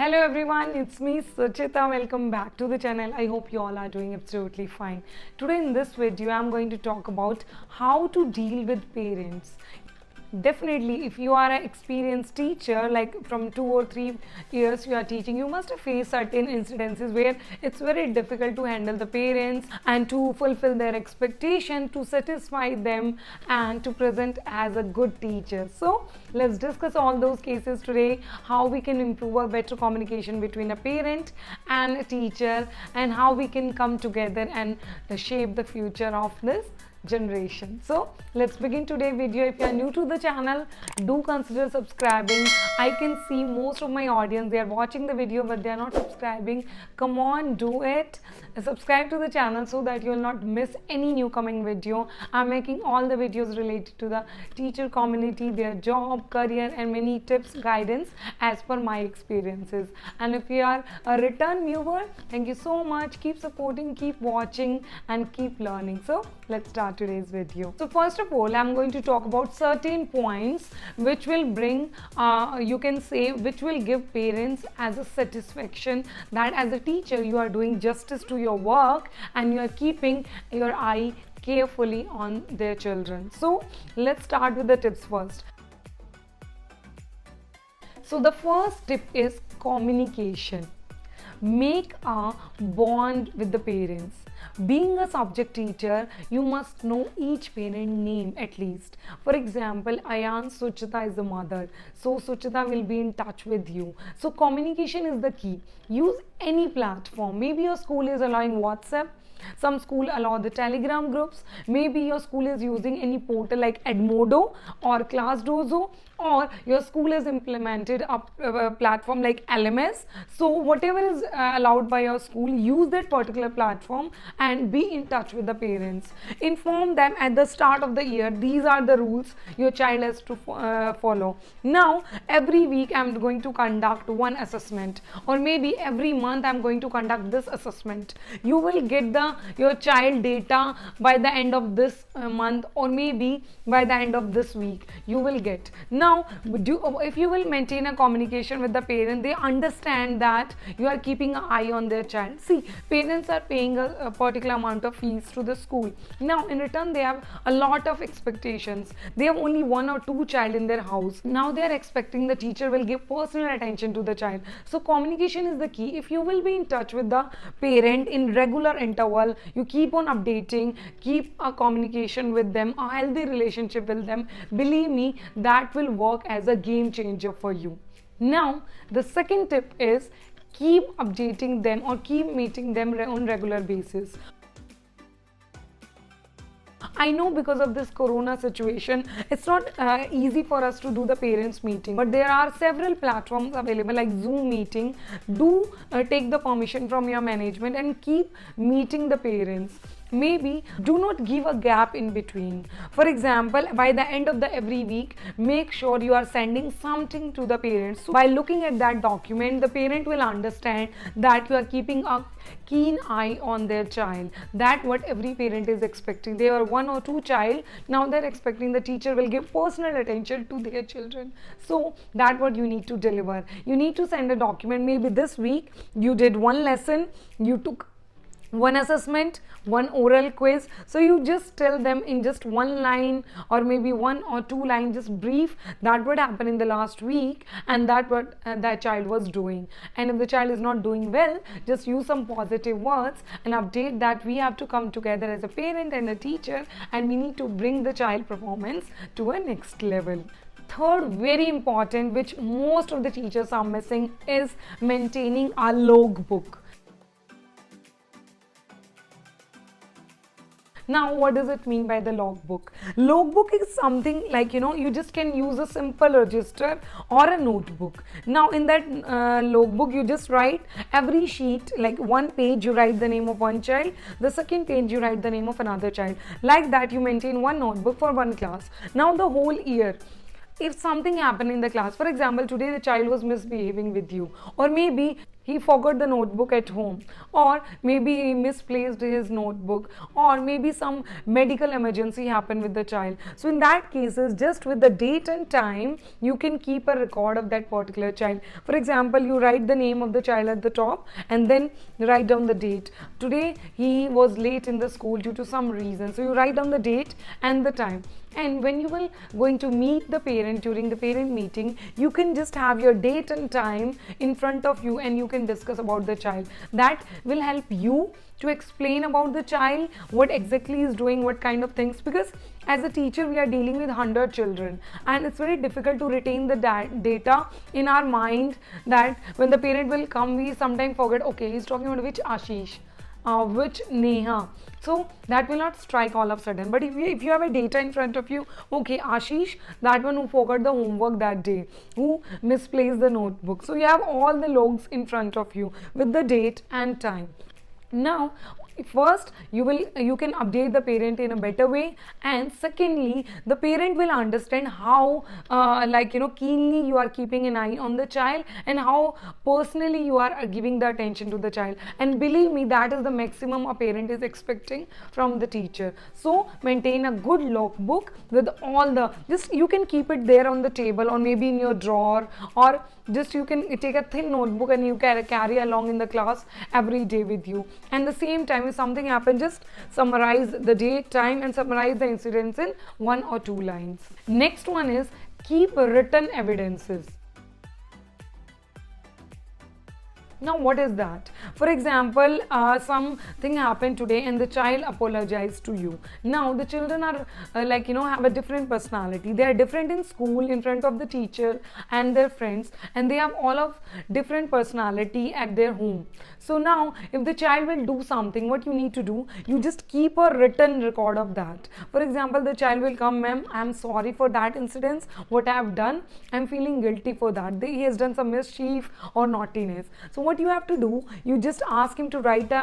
Hello everyone, it's me Suchita. Welcome back to the channel. I hope you all are doing absolutely fine. Today in this video I'm going to talk about how to deal with parents. Definitely, if you are an experienced teacher, like from 2 or 3 years you are teaching, you must have faced certain incidences where it's very difficult to handle the parents and to fulfill their expectation, to satisfy them and to present as a good teacher. So let's discuss all those cases today, how we can improve a better communication between a parent and a teacher, and how we can come together and shape the future of this generation. So let's begin today's video. If you are new to the channel, do consider subscribing. I can see most of my audience, they are watching the video but they are not subscribing. Come on, do it. Subscribe to the channel so that you will not miss any new coming video. I'm making all the videos related to the teacher community, their job, career and many tips, guidance as per my experiences. And if you are a return viewer, thank you so much. Keep supporting, keep watching and keep learning. So let's start today's video. So first of all, I'm going to talk about certain points which will bring you can say which will give parents as a satisfaction that as a teacher you are doing justice to your work and you are keeping your eye carefully on their children. So let's start with the tips first. So the first tip is communication. Make a bond with the parents. Being a subject teacher, you must know each parent name at least. For example, Ayan Suchita is the mother, so Suchita will be in touch with you. So communication is the key. Use any platform. Maybe your school is allowing WhatsApp, some school allow the Telegram groups, maybe your school is using any portal like Edmodo or ClassDojo, or your school has implemented a platform like LMS. So whatever is allowed by your school, use that particular platform and be in touch with the parents. Inform them at the start of the year, these are the rules your child has to follow. Now every week I'm going to conduct one assessment, or maybe every month I'm going to conduct this assessment. You will get your child data by the end of this month, or maybe by the end of this week you will get. Now if you will maintain a communication with the parent, they understand that you are keeping an eye on their child. See, parents are paying a particular amount of fees to the school. Now in return they have a lot of expectations. They have only 1 or 2 child in their house. Now they are expecting the teacher will give personal attention to the child. So communication is the key. If you will be in touch with the parent in regular interval, you keep on updating, keep a communication with them, a healthy relationship with them, believe me, that will work as a game changer for you. Now the second tip is keep updating them or keep meeting them on regular basis. I know because of this corona situation, it's not easy for us to do the parents meeting, but there are several platforms available like Zoom meeting. Do take the permission from your management and keep meeting the parents. Maybe do not give a gap in between. For example, by the end of the every week, make sure you are sending something to the parents. So by looking at that document, the parent will understand that you are keeping a keen eye on their child. That what every parent is expecting. They are 1 or 2 child. Now they're expecting the teacher will give personal attention to their children. So that's what you need to deliver. You need to send a document. Maybe this week you did 1 lesson, you took 1 assessment, 1 oral quiz. So you just tell them in just 1 line or maybe 1 or 2 lines, just brief that what happened in the last week and that what that child was doing. And if the child is not doing well, just use some positive words and update that we have to come together as a parent and a teacher and we need to bring the child performance to a next level. Third, very important, which most of the teachers are missing, is maintaining a logbook. Now, what does it mean by the logbook? Logbook is something like, you just can use a simple register or a notebook. Now, in that logbook, you just write every sheet, like 1 page, you write the name of 1 child. The second page, you write the name of another child. Like that, you maintain 1 notebook for 1 class. Now, the whole year, if something happened in the class, for example, today the child was misbehaving with you, or maybe he forgot the notebook at home, or maybe he misplaced his notebook, or maybe some medical emergency happened with the child. So in that cases, just with the date and time, you can keep a record of that particular child. For example, you write the name of the child at the top and then write down the date. Today he was late in the school due to some reason, so you write down the date and the time. And when you will going to meet the parent during the parent meeting, you can just have your date and time in front of you and you can discuss about the child. That will help you to explain about the child, what exactly is doing, what kind of things, because as a teacher we are dealing with 100 children and it's very difficult to retain the data in our mind, that when the parent will come we sometimes forget, okay, he's talking about which Ashish, which Neha. So that will not strike all of a sudden. But if you have a data in front of you, okay, Ashish, that one who forgot the homework that day, who misplaced the notebook. So you have all the logs in front of you with the date and time. Now first you can update the parent in a better way, and secondly the parent will understand how keenly you are keeping an eye on the child and how personally you are giving the attention to the child. And believe me, that is the maximum a parent is expecting from the teacher. So maintain a good logbook with all the, just you can keep it there on the table or maybe in your drawer, or just you can take a thin notebook and you can carry along in the class every day with you. And the same time, if something happens, just summarize the date, time and summarize the incidents in 1 or 2 lines. Next one is keep written evidences. Now what is that? For example, something happened today and the child apologized to you. Now the children are have a different personality. They are different in school, in front of the teacher and their friends, and they have all of different personality at their home. So now if the child will do something, what you need to do, you just keep a written record of that. For example, the child will come, ma'am, I'm sorry for that incident, what I have done, I'm feeling guilty for that. He has done some mischief or naughtiness. So what you have to do, you just ask him to write the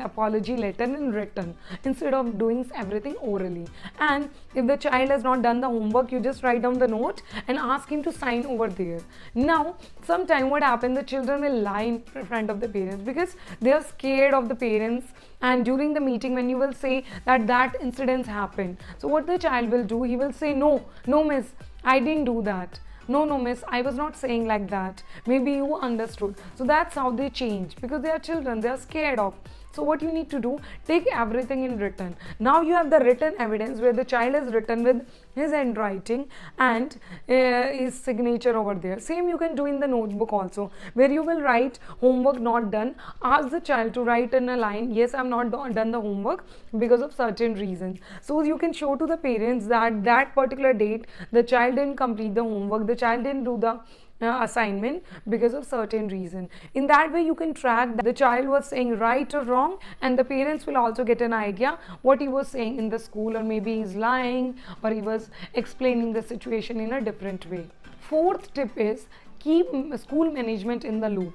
apology letter in written instead of doing everything orally. And if the child has not done the homework, you just write down the note and ask him to sign over there. Now sometime what happens, the children will lie in front of the parents because they are scared of the parents, and during the meeting when you will say that incident happened, so what the child will do, he will say, no miss, I didn't do that. No miss, I was not saying like that. Maybe you understood. So that's how they change, because they are children, they are scared of. So what you need to do, take everything in written. Now you have the written evidence where the child has written with his handwriting and his signature over there. Same you can do in the notebook also, where you will write homework not done. Ask the child to write in a line, yes, I have not done the homework because of certain reasons. So you can show to the parents that particular date the child didn't complete the homework, the child didn't do the assignment because of certain reason. In that way you can track that the child was saying right or wrong, and the parents will also get an idea what he was saying in the school, or maybe he's lying or he was explaining the situation in a different way. Fourth tip is keep school management in the loop.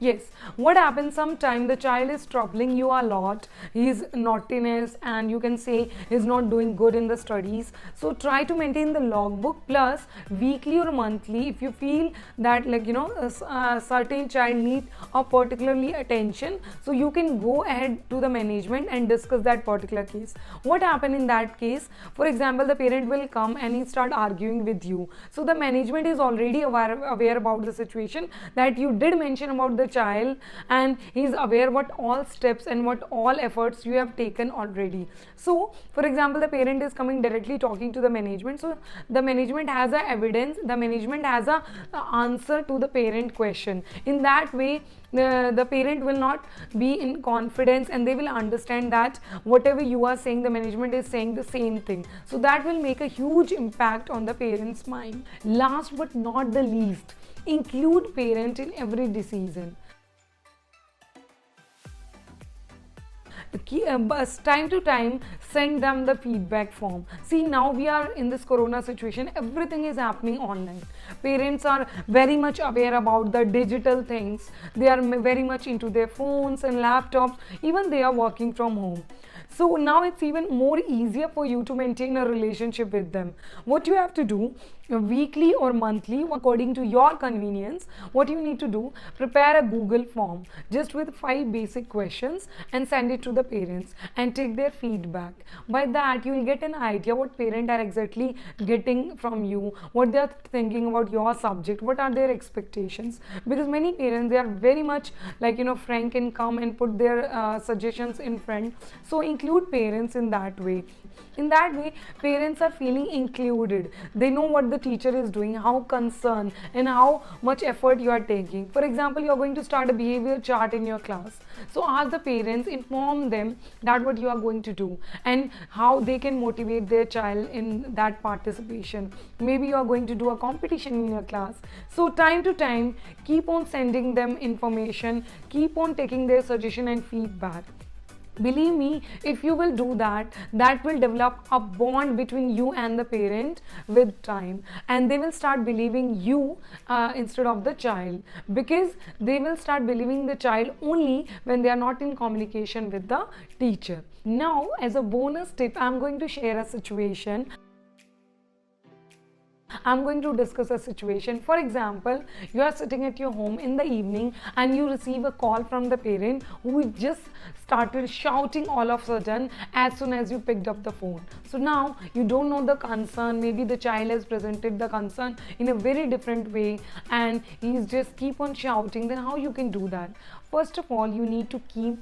Yes, what happens sometimes, the child is troubling you a lot, his naughtiness, and you can say he's not doing good in the studies. So try to maintain the logbook, plus weekly or monthly if you feel that a certain child needs a particularly attention, so you can go ahead to the management and discuss that particular case. What happened in that case, for example, the parent will come and he start arguing with you. So the management is already aware about the situation, that you did mention about the child, and he is aware what all steps and what all efforts you have taken already. So for example, the parent is coming directly talking to the management, so the management has a evidence, the management has a answer to the parent question. In that way the parent will not be in confidence, and they will understand that whatever you are saying, the management is saying the same thing. So that will make a huge impact on the parent's mind. Last but not the least, include parent in every decision. Time to time send them the feedback form. See, now we are in this corona situation, everything is happening online. Parents are very much aware about the digital things, they are very much into their phones and laptops, even they are working from home. So now it's even more easier for you to maintain a relationship with them. What you have to do, weekly or monthly, according to your convenience, what you need to do, prepare a Google form just with 5 basic questions and send it to the parents and take their feedback. By that you will get an idea what parents are exactly getting from you, what they are thinking about your subject, what are their expectations. Because many parents, they are very much like, frank and come and put their suggestions in front. So include parents in that way. In that way, parents are feeling included. They know what the teacher is doing, how concerned and how much effort you are taking. For example, you are going to start a behavior chart in your class. So ask the parents, inform them that what you are going to do and how they can motivate their child in that participation. Maybe you are going to do a competition in your class. So time to time, keep on sending them information, keep on taking their suggestion and feedback. Believe me, if you will do that, that will develop a bond between you and the parent with time, and they will start believing you instead of the child, because they will start believing the child only when they are not in communication with the teacher. Now, as a bonus tip, I'm going to share a situation. I'm going to discuss a situation. For example, you are sitting at your home in the evening and you receive a call from the parent who just started shouting all of a sudden as soon as you picked up the phone. So now you don't know the concern. Maybe the child has presented the concern in a very different way and he's just keep on shouting. Then how you can do that? First of all, you need to keep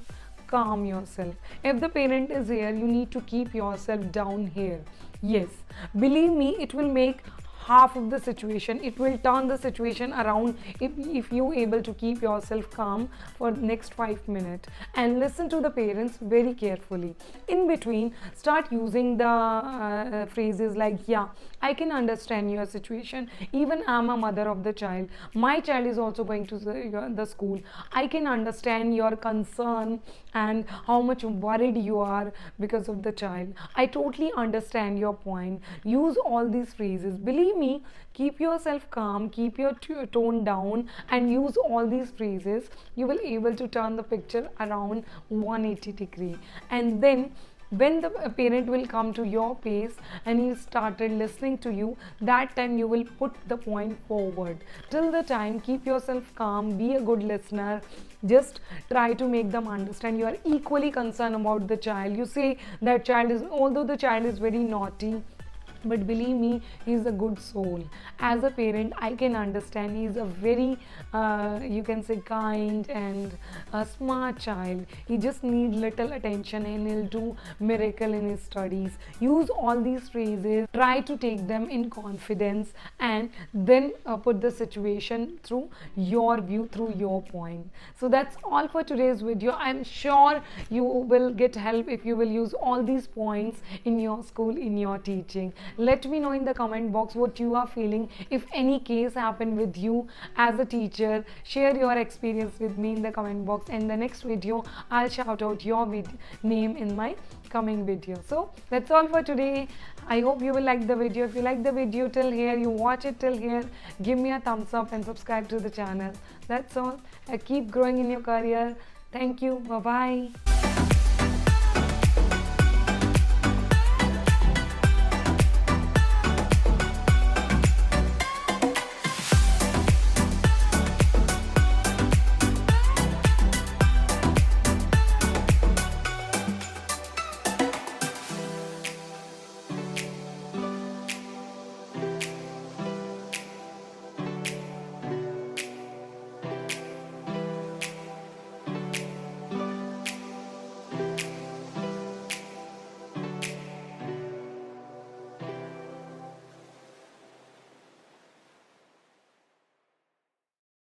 calm yourself. If the parent is here, you need to keep yourself down here. Yes, believe me, it will make half of the situation. It will turn the situation around if you able to keep yourself calm for next 5 minutes and listen to the parents very carefully. In between, start using the phrases like, yeah, I can understand your situation. Even I'm a mother of the child. My child is also going to the school. I can understand your concern and how much worried you are because of the child. I totally understand your point. Use all these phrases. Believe me, keep yourself calm, keep your tone down and use all these phrases. You will able to turn the picture around 180 degree. And then when the parent will come to your pace and he started listening to you, that time you will put the point forward. Till the time, keep yourself calm, be a good listener. Just try to make them understand you are equally concerned about the child. You say that child is, although the child is very naughty, but believe me, he is a good soul. As a parent, I can understand he is a very you can say kind and a smart child. He just needs little attention and he'll do miracle in his studies. Use all these phrases, try to take them in confidence and then put the situation through your view, through your point. So that's all for today's video. I'm sure you will get help if you will use all these points in your school, in your teaching. Let me know in the comment box what you are feeling. If any case happened with you as a teacher, share your experience with me in the comment box. And the next video, I'll shout out your name in my coming video. So that's all for today. I hope you will like the video. If you like the video till here, you watch it till here, give me a thumbs up and subscribe to the channel. That's all. Keep growing in your career. Thank you. Bye bye.